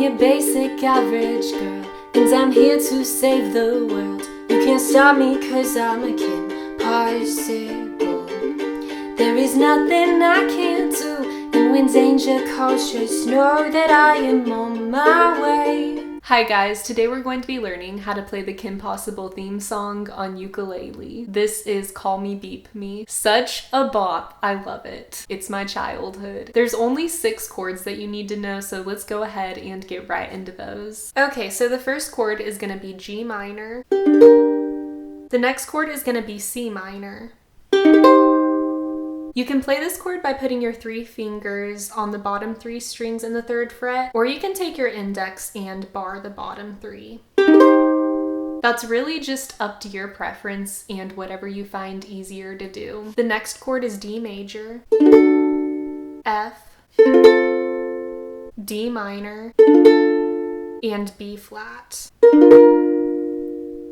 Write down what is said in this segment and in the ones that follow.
your basic average girl, and I'm here to save the world. You can't stop me cause I'm a kid possible. There is nothing I can't do, and when danger calls, just know that I am on my way. Hi guys, today we're going to be learning how to play the Kim Possible theme song on ukulele. This is Call Me Beep Me. Such a bop, I love it. It's my childhood. There's only 6 chords that you need to know, so let's go ahead and get right into those. Okay, so the first chord is gonna be G minor. The next chord is gonna be C minor. You can play this chord by putting your 3 fingers on the bottom 3 strings in the 3rd fret, or you can take your index and bar the bottom 3. That's really just up to your preference and whatever you find easier to do. The next chord is D major, F, D minor, and B flat.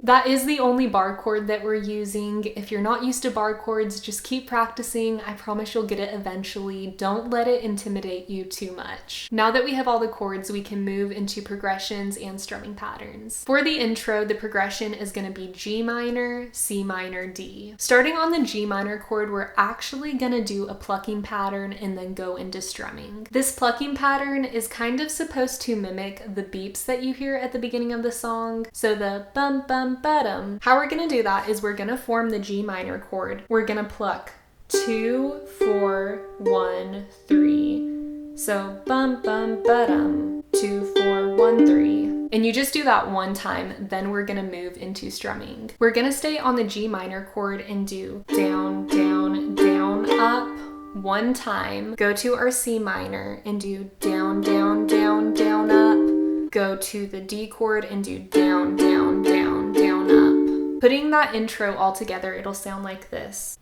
That is the only bar chord that we're using. If you're not used to bar chords, just keep practicing. I promise you'll get it eventually. Don't let it intimidate you too much. Now that we have all the chords, we can move into progressions and strumming patterns. For the intro, the progression is going to be G minor, C minor, D. Starting on the G minor chord, we're actually going to do a plucking pattern and then go into strumming. This plucking pattern is kind of supposed to mimic the beeps that you hear at the beginning of the song. So the bum bum bottom. How we're gonna do that is we're gonna form the G minor chord. We're gonna pluck 2, 4, 1, 3. So bum bum bottom, 2, 4, 1, 3. And you just do that one time, then we're gonna move into strumming. We're gonna stay on the G minor chord and do down, down, down, up one time. Go to our C minor and do down, down, down, down, up. Go to the D chord and do down, down, down, down, up. Putting that intro all together, it'll sound like this.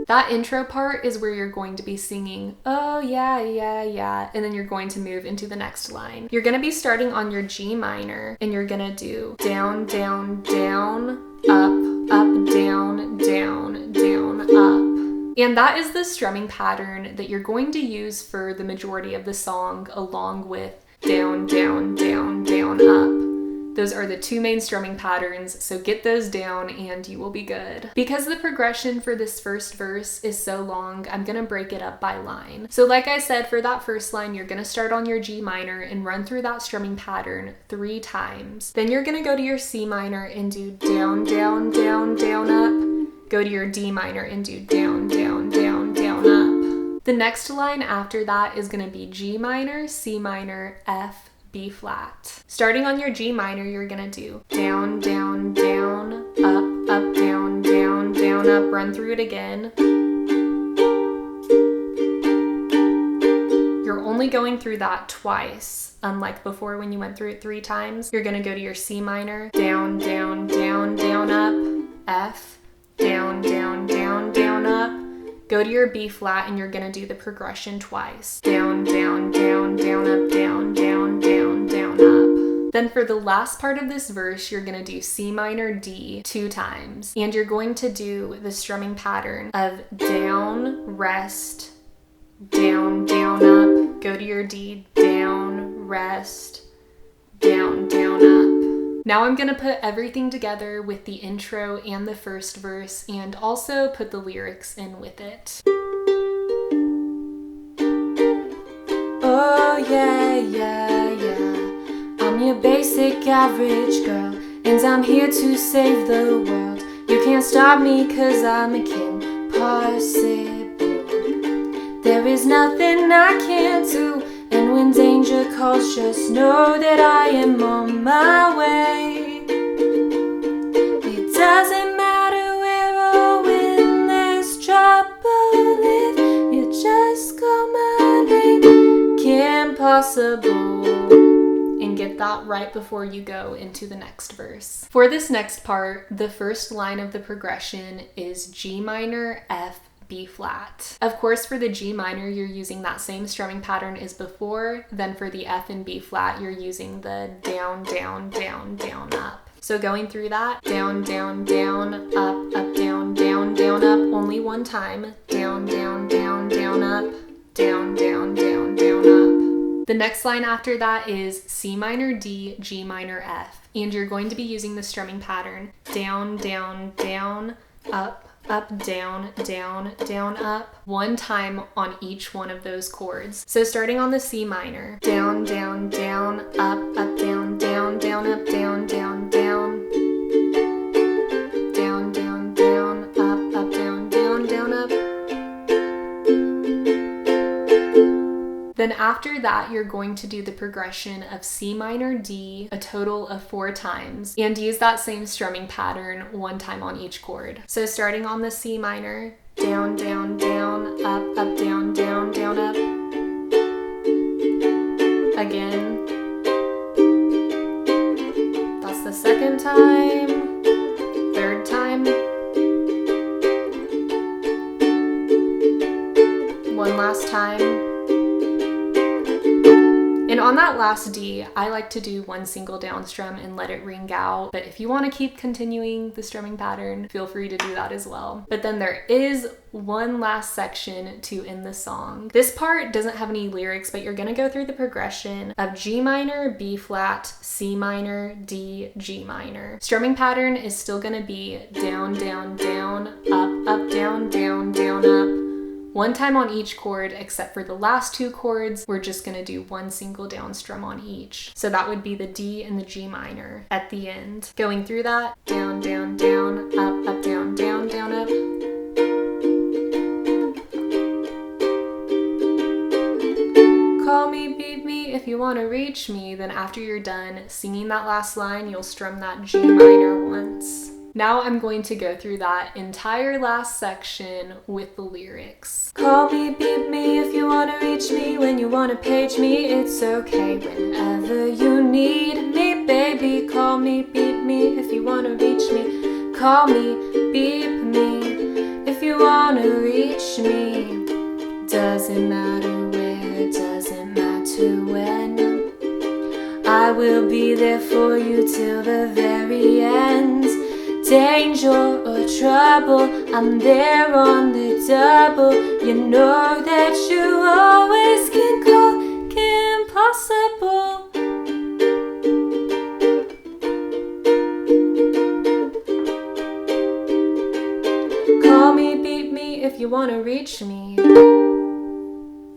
That intro part is where you're going to be singing, oh yeah, yeah, yeah, and then you're going to move into the next line. You're gonna be starting on your G minor, and you're gonna do down, down, down, up, up, down, down, down, up. And that is the strumming pattern that you're going to use for the majority of the song, along with down, down, down, down, up. Those are the 2 main strumming patterns, so get those down and you will be good. Because the progression for this first verse is so long, I'm gonna break it up by line. So like I said, for that first line, you're gonna start on your G minor and run through that strumming pattern 3 times. Then you're gonna go to your C minor and do down, down, down, down, up. Go to your D minor and do down, down, down, down, up. The next line after that is gonna be G minor, C minor, F, B flat. Starting on your G minor, you're gonna do down, down, down, up, up, down, down, down, up. Run through it again. You're only going through that twice. Unlike before when you went through it 3 times. You're gonna go to your C minor, down, down, down, down, up, F, down, down, down, down, up. Go to your B flat and you're gonna do the progression twice. Down, down, down, down, up, down, down, down, down, up. Then for the last part of this verse, you're gonna do C minor, D 2 times. And you're going to do the strumming pattern of down, rest, down, down, up. Go to your D, down, rest, down, down, up. Now I'm gonna put everything together with the intro and the first verse and also put the lyrics in with it. Oh yeah, yeah, yeah. I'm your basic average girl, and I'm here to save the world. You can't stop me cause I'm a Kim Possible. There is nothing I can't do, and when danger calls, just know that I am on my way. It doesn't matter where or when there's trouble, if you just call my name, Kim Possible. And get that right before you go into the next verse. For this next part, the first line of the progression is G minor, F, B flat. Of course, for the G minor, you're using that same strumming pattern as before. Then for the F and B flat, you're using the down, down, down, down, up. So going through that, down, down, down, up, up, down, down, down, up, only one time, down, down, down, down, up, down, down, down, down, up. The next line after that is C minor D, G minor F, and you're going to be using the strumming pattern down, down, down, up, up, down, down, down, up, one time on each one of those chords. So starting on the C minor, down, down, down, up, up, down, down, down, up, down, down, down, down, down, down, up, up, down, down, down, up. Then after that, you're going to do the progression of C minor D a total of 4 times and use that same strumming pattern one time on each chord. So starting on the C minor, down, down, down, up, up, down, down, down, up. Again. That's the second time, third time. One last time. And on that last D, I like to do one single down strum and let it ring out. But if you want to keep continuing the strumming pattern, feel free to do that as well. But then there is one last section to end the song. This part doesn't have any lyrics, but you're going to go through the progression of G minor, B flat, C minor, D, G minor. Strumming pattern is still going to be down, down, down, up, up, down, down, down, up. One time on each chord, except for the last 2 chords, we're just gonna do one single down strum on each. So that would be the D and the G minor at the end. Going through that, down, down, down, up, up, down, down, down, up. Call me, beat me if you wanna reach me. Then after you're done singing that last line, you'll strum that G minor once. Now I'm going to go through that entire last section with the lyrics. Call me, beat me if you wanna reach me. When you wanna page me, it's okay. Whenever you need me, baby. Call me, beat me if you wanna reach me. Call me, beep me if you wanna reach me. Doesn't matter where, doesn't matter when. I will be there for you till the very end. Danger or trouble, I'm there on the double. You know that you always can call, can possible. Call me, beat me if you wanna reach me.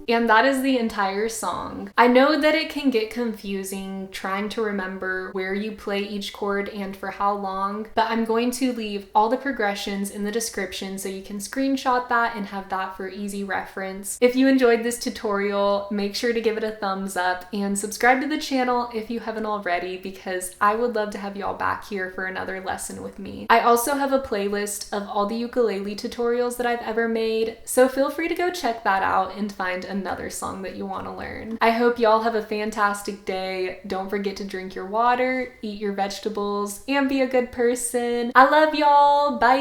And that is the entire song. I know that it can get confusing trying to remember where you play each chord and for how long, but I'm going to leave all the progressions in the description so you can screenshot that and have that for easy reference. If you enjoyed this tutorial, make sure to give it a thumbs up and subscribe to the channel if you haven't already, because I would love to have y'all back here for another lesson with me. I also have a playlist of all the ukulele tutorials that I've ever made, so feel free to go check that out and find another song that you want to learn. I hope y'all have a fantastic day. Don't forget to drink your water, eat your vegetables, and be a good person. I love y'all. Bye.